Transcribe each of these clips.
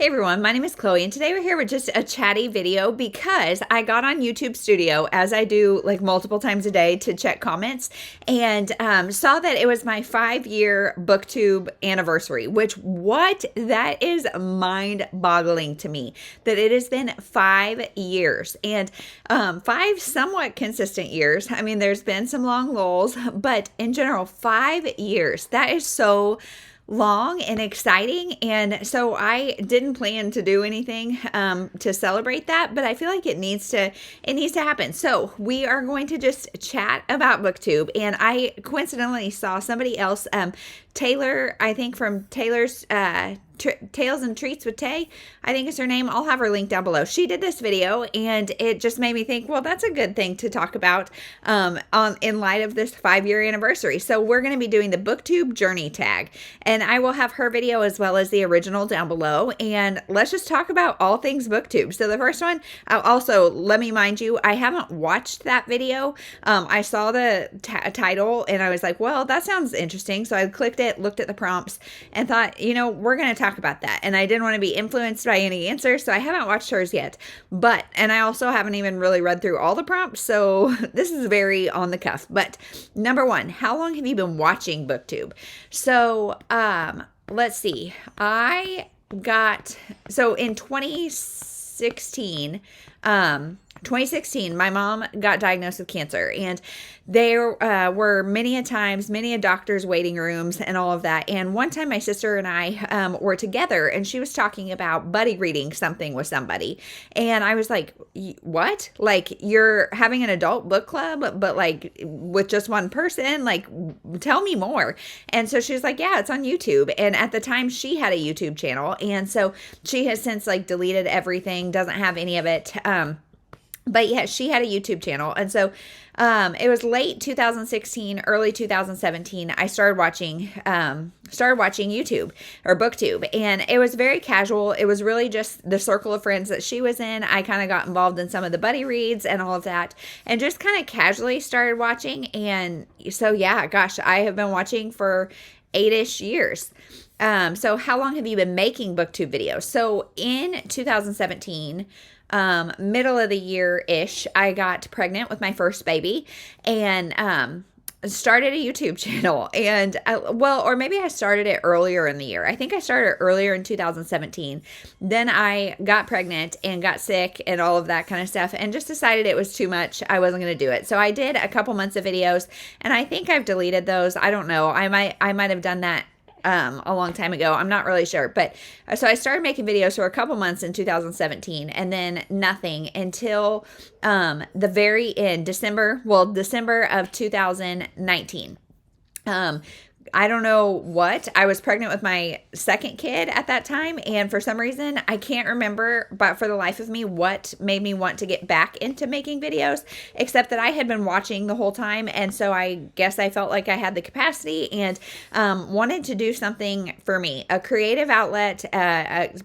Hey everyone, my name is Chloe, and today we're here with just a chatty video because I got on YouTube Studio, as I do like multiple times a day, to check comments, and saw that it was my 5-year BookTube anniversary, that is mind-boggling to me, that it has been 5 years, and 5 somewhat consistent years. I mean, there's been some long lulls, but in general, 5 years. That is so long and exciting, and so I didn't plan to do anything to celebrate that, but I feel like it needs to happen. So we are going to just chat about BookTube, and I coincidentally saw somebody else, Taylor, I think from Taylor's Tales and Treats with Tay, I think is her name. I'll have her link down below. She did this video, and it just made me think, well, that's a good thing to talk about in light of this 5-year anniversary. So we're going to be doing the Booktube Journey Tag, and I will have her video as well as the original down below, and let's just talk about all things BookTube. So the first one, also, let me mind you, I haven't watched that video. I saw the title, and I was like, well, that sounds interesting. So I clicked it, looked at the prompts, and thought, we're going to talk about that. And I didn't want to be influenced by any answers, so I haven't watched hers yet. And I also haven't even really read through all the prompts, so this is very on the cuff. But number one, how long have you been watching BookTube? So let's see. So in 2016, my mom got diagnosed with cancer, and there were many a doctor's waiting rooms and all of that. And one time my sister and I were together, and she was talking about buddy reading something with somebody. And I was like, what? Like, you're having an adult book club, but like with just one person? Like, tell me more. And so she was like, yeah, it's on YouTube. And at the time she had a YouTube channel. And so she has since like deleted everything, doesn't have any of it. But yeah, she had a YouTube channel. And so it was late 2016, early 2017, I started watching YouTube or BookTube, and it was very casual. It was really just the circle of friends that she was in. I kind of got involved in some of the buddy reads and all of that, and just kind of casually started watching. And so, yeah, gosh, I have been watching for 8-ish years. So how long have you been making BookTube videos? So in 2017, middle of the year-ish, I got pregnant with my first baby, and started a YouTube channel. And or maybe I started it earlier in the year. I think I started earlier in 2017. Then I got pregnant and got sick and all of that kind of stuff, and just decided it was too much. I wasn't going to do it. So I did a couple months of videos, and I think I've deleted those. I don't know. I might have done that a long time ago. I'm not really sure. But so I started making videos for a couple months in 2017, and then nothing until the very end, December of 2019. I don't know what. I was pregnant with my second kid at that time, and for some reason, I can't remember, but for the life of me, what made me want to get back into making videos, except that I had been watching the whole time, and so I guess I felt like I had the capacity and wanted to do something for me, a creative outlet,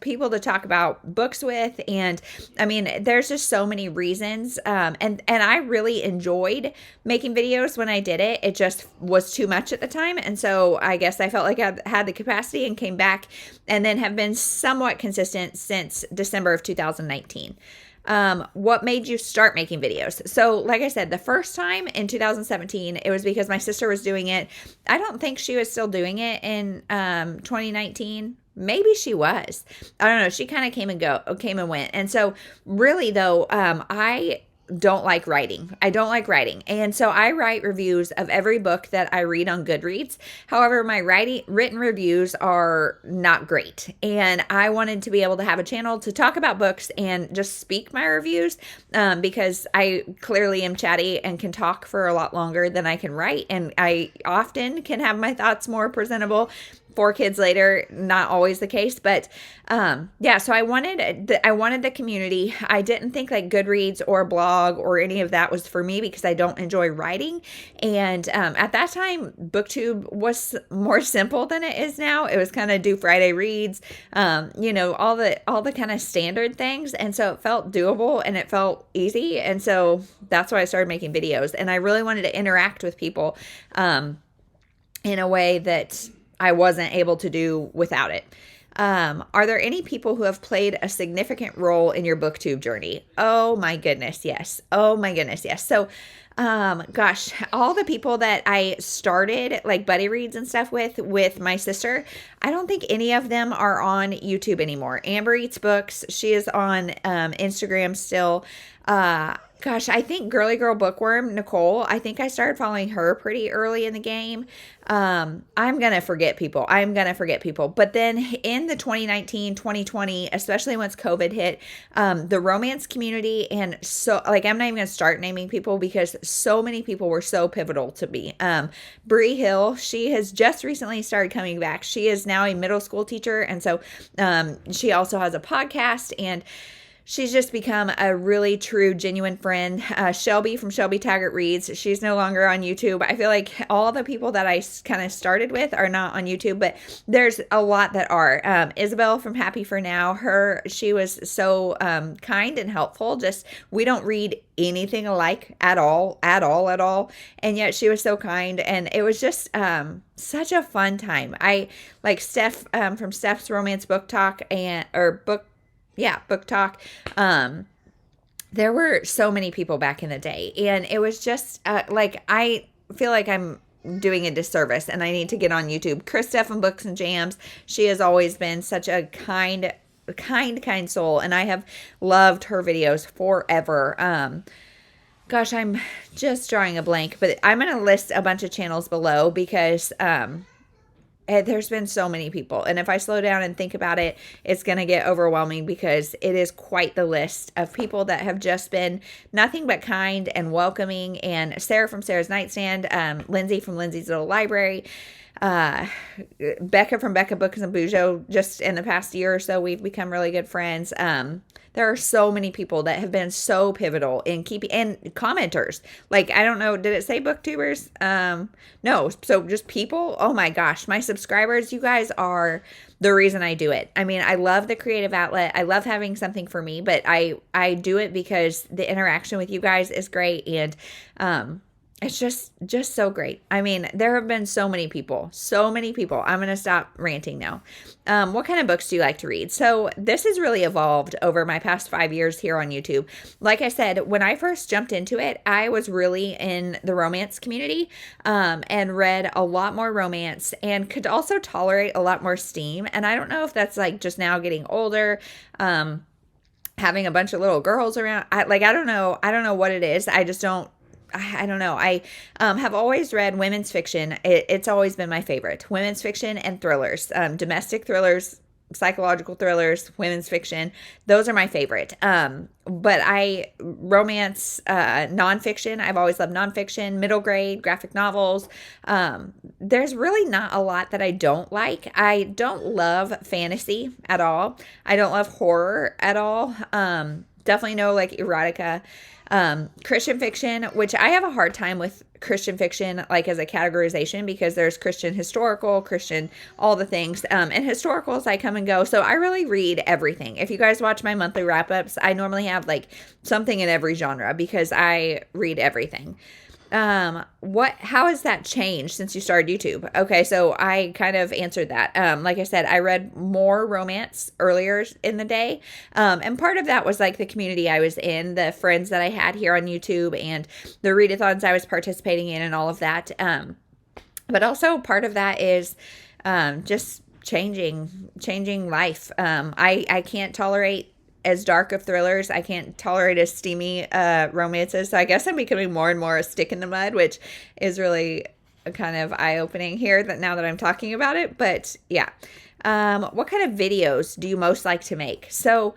people to talk about books with, and I mean, there's just so many reasons, and I really enjoyed making videos when I did it. It just was too much at the time, and so I guess I felt like I had the capacity and came back, and then have been somewhat consistent since December of 2019. What made you start making videos? So like I said, the first time in 2017, it was because my sister was doing it. I don't think she was still doing it in 2019. Maybe she was. I don't know. She kind of came and went. And so really though, I don't like writing. I don't like writing. And so I write reviews of every book that I read on Goodreads. However, my written reviews are not great. And I wanted to be able to have a channel to talk about books and just speak my reviews, because I clearly am chatty and can talk for a lot longer than I can write. And I often can have my thoughts more presentable. 4 kids later, not always the case, but yeah, so I wanted the community. I didn't think like Goodreads or a blog or any of that was for me because I don't enjoy writing. And at that time, BookTube was more simple than it is now. It was kind of do Friday reads, all the kind of standard things. And so it felt doable and it felt easy. And so that's why I started making videos. And I really wanted to interact with people in a way that I wasn't able to do without it. Are there any people who have played a significant role in your booktube journey? Oh my goodness, yes. Oh my goodness, yes. So, gosh, all the people that I started like buddy reads and stuff with my sister, I don't think any of them are on YouTube anymore. Amber Eats Books, she is on Instagram still. Gosh, I think Girly Girl Bookworm, Nicole, I think I started following her pretty early in the game. I'm going to forget people. But then in the 2019, 2020, especially once COVID hit, the romance community, and so, like, I'm not even going to start naming people because so many people were so pivotal to me. Bree Hill, she has just recently started coming back. She is now a middle school teacher. And so she also has a podcast, and she's just become a really true, genuine friend. Shelby from Shelby Taggart Reads, she's no longer on YouTube. I feel like all the people that I kind of started with are not on YouTube, but there's a lot that are. Isabel from Happy for Now, she was so kind and helpful. Just, we don't read anything alike at all. And yet she was so kind, and it was just such a fun time. I like Steph from Stephs Romance Book Talk Book Talk. There were so many people back in the day, and it was just like, I feel like I'm doing a disservice and I need to get on YouTube. Chris from Books and Jams, she has always been such a kind soul, and I have loved her videos forever. Gosh, I'm just drawing a blank, but I'm going to list a bunch of channels below because there's been so many people. And if I slow down and think about it, it's going to get overwhelming because it is quite the list of people that have just been nothing but kind and welcoming. And Sarah from Sarah's Nightstand, Lindsay from Lindsay's Little Library, Becca from Becca Books and Bujo. Just in the past year or so, we've become really good friends. There are so many people that have been so pivotal in keeping, and commenters. Like, I don't know, did it say booktubers? No. So just people. Oh my gosh, my subscribers, you guys are the reason I do it. I mean, I love the creative outlet. I love having something for me, but I do it because the interaction with you guys is great. And, it's just so great. I mean, there have been so many people. I'm going to stop ranting now. What kind of books do you like to read? So this has really evolved over my past 5 years here on YouTube. Like I said, when I first jumped into it, I was really in the romance community, and read a lot more romance and could also tolerate a lot more steam. And I don't know if that's like just now getting older, having a bunch of little girls around. I don't know what it is. I don't know. I have always read women's fiction. It's always been my favorite. Women's fiction and thrillers, domestic thrillers, psychological thrillers, women's fiction. Those are my favorite. But romance, nonfiction. I've always loved nonfiction, middle grade, graphic novels. There's really not a lot that I don't like. I don't love fantasy at all. I don't love horror at all. Definitely no like erotica. Christian fiction, which I have a hard time with Christian fiction, like as a categorization, because there's Christian historical, Christian, all the things. And historicals, I come and go. So I really read everything. If you guys watch my monthly wrap-ups, I normally have like something in every genre because I read everything. How has that changed since you started YouTube? Okay, so I kind of answered that. Like I said, I read more romance earlier in the day. And part of that was like the community I was in, the friends that I had here on YouTube, and the readathons I was participating in and all of that. But also part of that is, just changing life. I can't tolerate as dark of thrillers. I can't tolerate as steamy romances. So I guess I'm becoming more and more a stick in the mud, which is really kind of eye-opening here now that I'm talking about it. But yeah. What kind of videos do you most like to make? So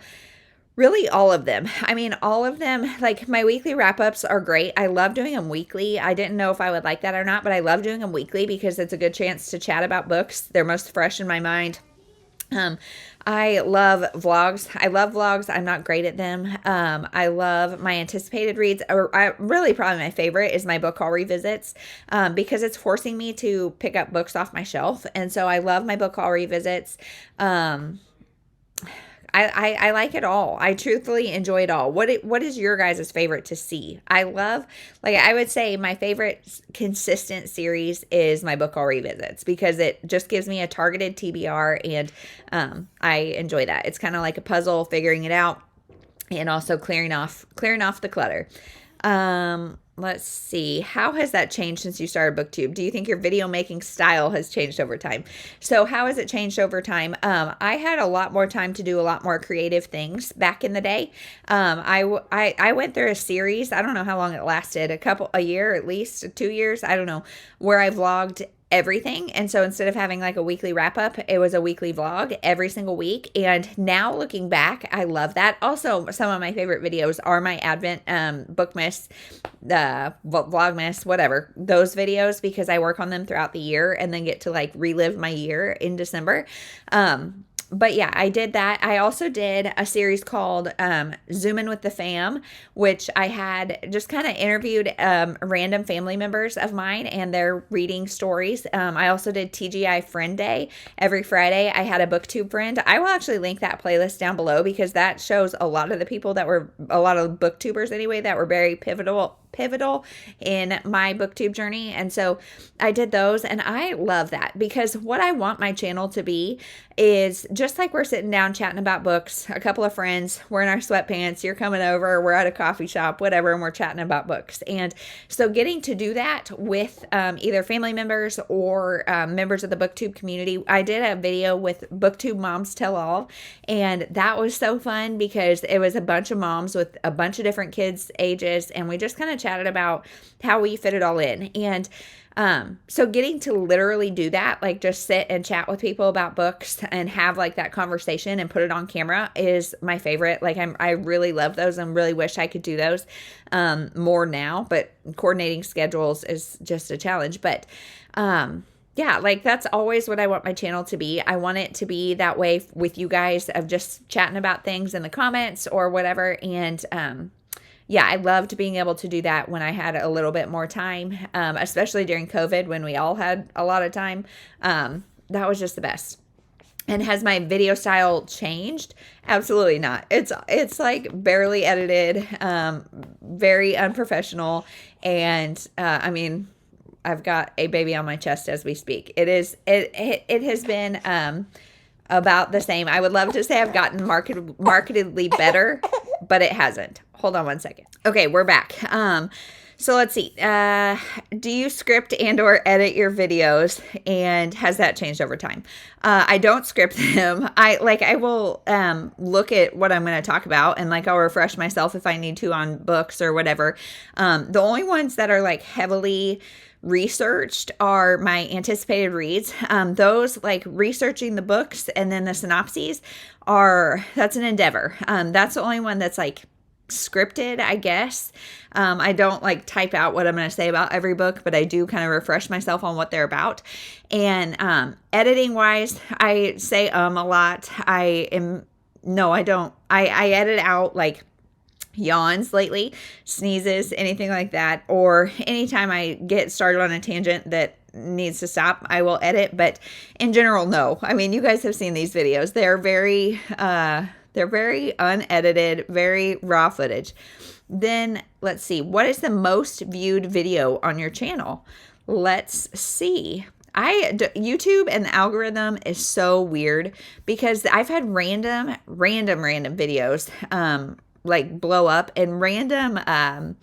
really all of them. I mean, all of them. Like, my weekly wrap-ups are great. I love doing them weekly. I didn't know if I would like that or not, but I love doing them weekly because it's a good chance to chat about books. They're most fresh in my mind. I love vlogs. I'm not great at them. I love my anticipated reads. Really probably my favorite is my book haul revisits, because it's forcing me to pick up books off my shelf. And so I love my book haul revisits. I like it all. I truthfully enjoy it all. What is your guys' favorite to see? I love, like, I would say my favorite consistent series is my book haul revisits, because it just gives me a targeted TBR, and I enjoy that. It's kind of like a puzzle, figuring it out, and also clearing off the clutter. Let's see. How has that changed since you started BookTube? Do you think your video making style has changed over time? So how has it changed over time? I had a lot more time to do a lot more creative things back in the day. I went through a series. I don't know how long it lasted. A year, at least 2 years. I don't know, where I vlogged everything. And so instead of having like a weekly wrap up, it was a weekly vlog every single week. And now looking back, I love that. Also, some of my favorite videos are my Advent Bookmas, Vlogmas, whatever, those videos, because I work on them throughout the year and then get to like relive my year in December. But yeah, I did that. I also did a series called Zoom In with the Fam, which I had just kind of interviewed random family members of mine, and they're reading stories. I also did TGI Friend Day. Every Friday, I had a BookTube friend. I will actually link that playlist down below, because that shows a lot of the people that were, a lot of BookTubers anyway, that were very pivotal in my BookTube journey. And so I did those, and I love that, because what I want my channel to be is just like we're sitting down chatting about books, a couple of friends, we're in our sweatpants, you're coming over, we're at a coffee shop, whatever, and we're chatting about books. And so getting to do that with either family members or members of the BookTube community. I did a video with BookTube Moms Tell All, and that was so fun, because it was a bunch of moms with a bunch of different kids' ages, and we just kind of chatted about how we fit it all in. And so getting to literally do that, like just sit and chat with people about books and have like that conversation and put it on camera, is my favorite. Like I really love those and really wish I could do those more now, but coordinating schedules is just a challenge. But yeah, like that's always what I want my channel to be. I want it to be that way with you guys, of just chatting about things in the comments or whatever. And yeah, I loved being able to do that when I had a little bit more time, especially during COVID when we all had a lot of time. That was just the best. And has my video style changed? Absolutely not. It's like barely edited, very unprofessional. And I mean, I've got a baby on my chest as we speak. It has been about the same. I would love to say I've gotten markedly better, but it hasn't. Hold on one second. Okay, we're back. So let's see. Do you script and or edit your videos, and has that changed over time? I don't script them. I will look at what I'm going to talk about, and like I'll refresh myself if I need to on books or whatever. The only ones that are like heavily researched are my anticipated reads. Those, like researching the books and then the synopses, that's an endeavor. That's the only one that's like scripted, I guess. I don't like type out what I'm going to say about every book, but I do kind of refresh myself on what they're about. And editing wise, I say a lot. I don't. I edit out like yawns lately, sneezes, anything like that, or anytime I get started on a tangent that needs to stop, I will edit. But in general, no. I mean, you guys have seen these videos. They're very unedited, very raw footage. Then let's see, what is the most viewed video on your channel? Let's see. YouTube and the algorithm is so weird, because I've had random videos like blow up, and random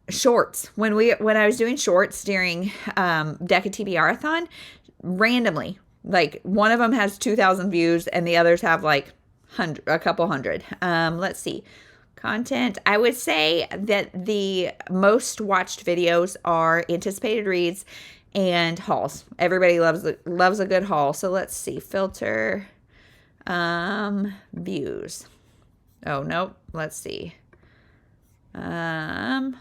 shorts. When I was doing shorts during Deca TBR-a-thon, randomly, like one of them has 2,000 views and the others have like a couple hundred. Let's see. Content. I would say that the most watched videos are anticipated reads and hauls. Everybody loves a good haul. So let's see. Filter views. Oh, nope. Let's see. I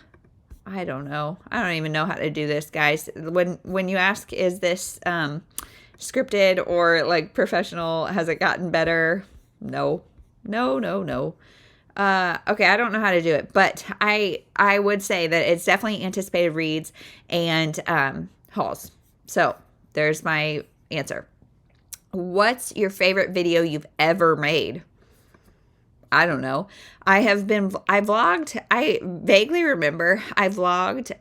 don't know. I don't even know how to do this, guys. When you ask, is this scripted or like professional? Has it gotten better? No. Okay, I don't know how to do it, but I would say that it's definitely anticipated reads and hauls. So there's my answer. What's your favorite video you've ever made? I don't know. I vlogged, I vaguely remember I vlogged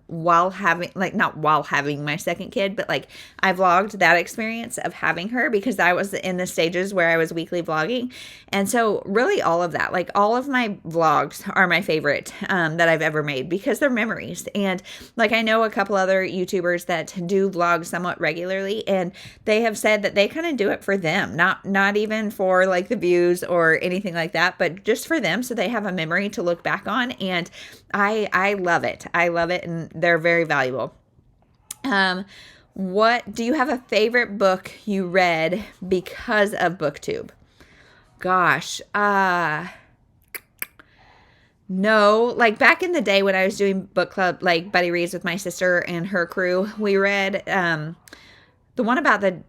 while having, like, not while having my second kid, but like I vlogged that experience of having her because I was in the stages where I was weekly vlogging. And so really all of that, like all of my vlogs are my favorite that I've ever made because they're memories. And like I know a couple other YouTubers that do vlog somewhat regularly, and they have said that they kind of do it for them, not even for like the views or anything like that, but just for them so they have a memory to look back on. And I love it. I love it, and they're very valuable. What do you have a favorite book you read because of BookTube? Gosh, no, like back in the day when I was doing book club, like buddy reads with my sister and her crew, we read the one about the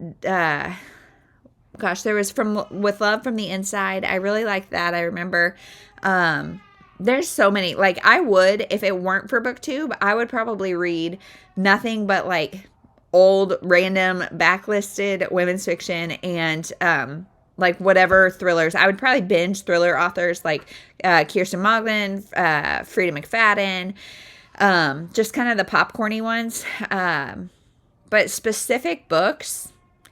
there was With Love from the Inside. I really liked that. I remember there's so many, like I would, if it weren't for BookTube, I would probably read nothing but like old random backlisted women's fiction and like whatever thrillers. I would probably binge thriller authors like Kirsten Moglen, Frida McFadden, just kind of the popcorny ones. But specific books,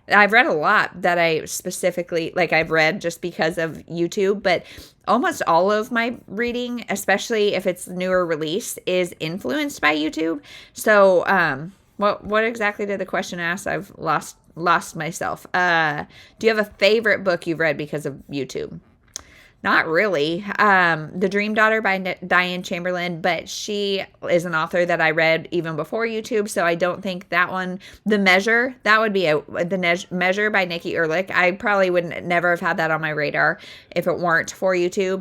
I've read a lot that I specifically, like I've read just because of YouTube, but almost all of my reading, especially if it's newer release, is influenced by YouTube. So, what exactly did the question ask? I've lost myself. Do you have a favorite book you've read because of YouTube? Not really. The Dream Daughter by Diane Chamberlain, but she is an author that I read even before YouTube, so I don't think that one. The Measure, that would be The Measure by Nikki Ehrlich. I probably would never have had that on my radar if it weren't for YouTube.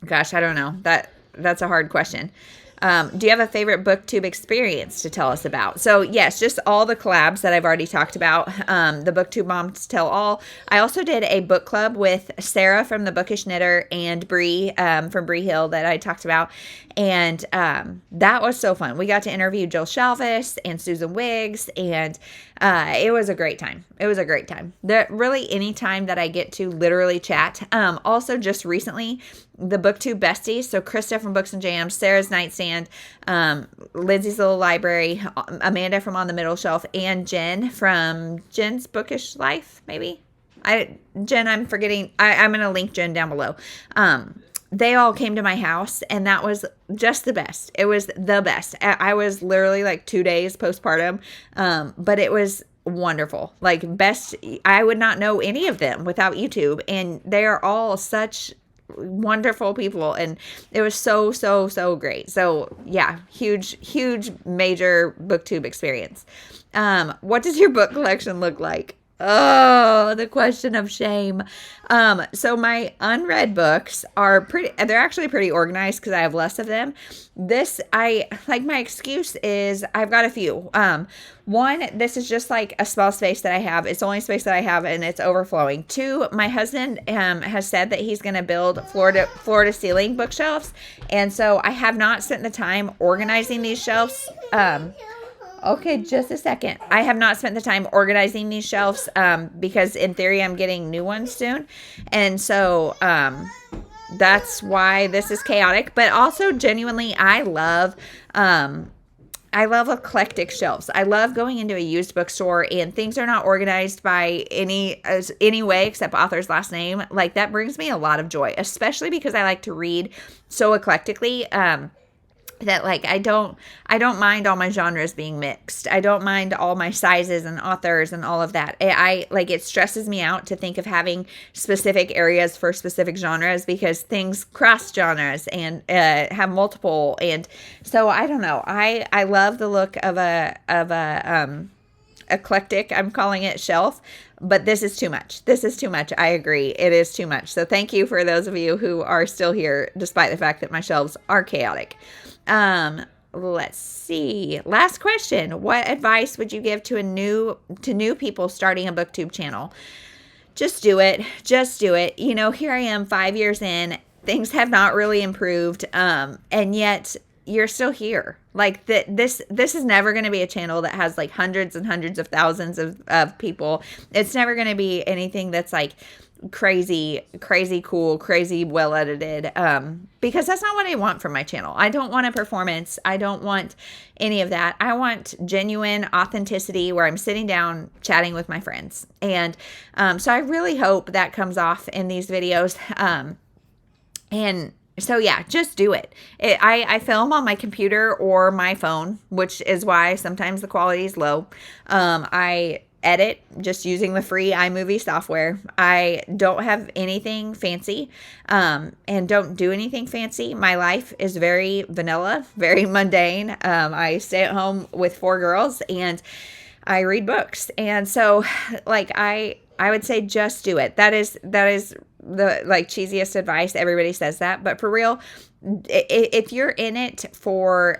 Gosh, I don't know. That's a hard question. Do you have a favorite BookTube experience to tell us about? So yes, just all the collabs that I've already talked about. The BookTube Moms Tell All. I also did a book club with Sarah from the Bookish Knitter and Bree from Bree Hill that I talked about. And that was so fun. We got to interview Jill Shalvis and Susan Wiggs, and it was a great time. It was a great time. Really any time that I get to literally chat. Also just recently, the BookTube besties, so Krista from Books and Jams, Sarah's Nightstand, Lindsay's Little Library, Amanda from On the Middle Shelf, and Jen from Jen's Bookish Life, maybe? Jen, I'm forgetting. I'm going to link Jen down below. They all came to my house, and that was just the best. It was the best. I was literally like 2 days postpartum, but it was wonderful. Like best, I would not know any of them without YouTube, and they are all such wonderful people, and it was so great. So yeah, huge major BookTube experience. What does your book collection look like? Oh, the question of shame. So my unread books they're actually pretty organized because I have less of them. My excuse is I've got a few. One, this is just like a small space that I have. It's the only space that I have, and it's overflowing. Two, my husband has said that he's going to build floor to ceiling bookshelves. And so I have not spent the time organizing these shelves. Okay, just a second. I have not spent the time organizing these shelves because in theory I'm getting new ones soon. And so that's why this is chaotic. But also genuinely, I love eclectic shelves. I love going into a used bookstore and things are not organized by any way except author's last name. Like that brings me a lot of joy, especially because I like to read so eclectically. That like I don't mind all my genres being mixed. I don't mind all my sizes and authors and all of that. It stresses me out to think of having specific areas for specific genres because things cross genres and have multiple. And so I don't know. I love the look of a eclectic, I'm calling it, shelf. But this is too much. This is too much. I agree. It is too much. So thank you for those of you who are still here, despite the fact that my shelves are chaotic. Let's see. Last question. What advice would you give to new people starting a BookTube channel? Just do it. Just do it. You know, here I am 5 years in. Things have not really improved. And yet you're still here. Like this is never going to be a channel that has like hundreds and hundreds of thousands of people. It's never going to be anything that's like crazy cool, crazy well edited, because that's not what I want from my channel. I don't want a performance. I don't want any of that. I want genuine authenticity where I'm sitting down chatting with my friends. And so I really hope that comes off in these videos. And so yeah, just do it. I film on my computer or my phone, which is why sometimes the quality is low. I edit just using the free iMovie software. I don't have anything fancy, and don't do anything fancy. My life is very vanilla, very mundane. I stay at home with 4 girls and I read books. And so like I would say just do it. That is the like cheesiest advice. Everybody says that, but for real, if you're in it for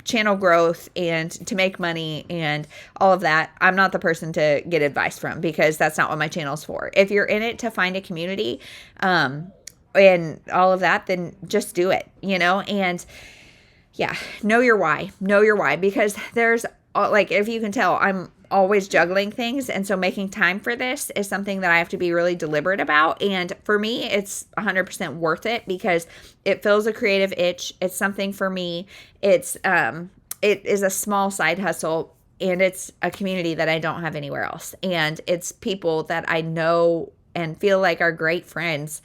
channel growth and to make money and all of that, I'm not the person to get advice from, because that's not what my channel's for. If you're in it to find a community and all of that, then just do it, and yeah, know your why, because there's like, if you can tell, I'm always juggling things. And so making time for this is something that I have to be really deliberate about. And for me, it's 100% worth it because it fills a creative itch. It's something for me. It is a small side hustle, and it's a community that I don't have anywhere else. And it's people that I know and feel like are great friends,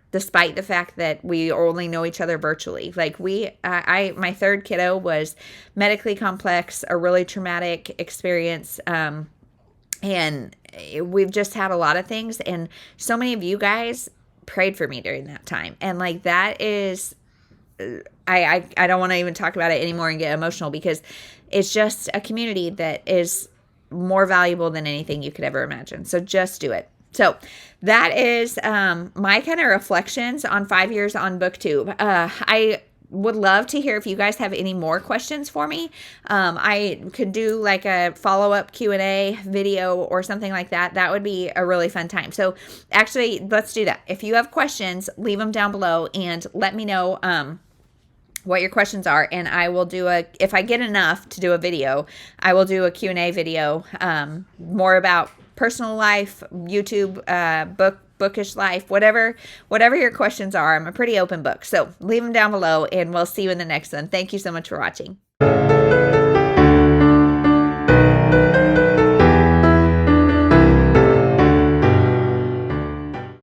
despite the fact that we only know each other virtually. Like my third kiddo was medically complex, a really traumatic experience. And we've just had a lot of things. And so many of you guys prayed for me during that time. And like, that is, I don't want to even talk about it anymore and get emotional, because it's just a community that is more valuable than anything you could ever imagine. So just do it. So that is my kind of reflections on 5 years on BookTube. I would love to hear if you guys have any more questions for me. I could do like a follow-up Q&A video or something like that. That would be a really fun time. So actually, let's do that. If you have questions, leave them down below and let me know what your questions are, and I will do if I get enough to do a video, I will do a Q&A video more about personal life, YouTube, bookish life, whatever your questions are. I'm a pretty open book. So leave them down below, and we'll see you in the next one. Thank you so much for watching.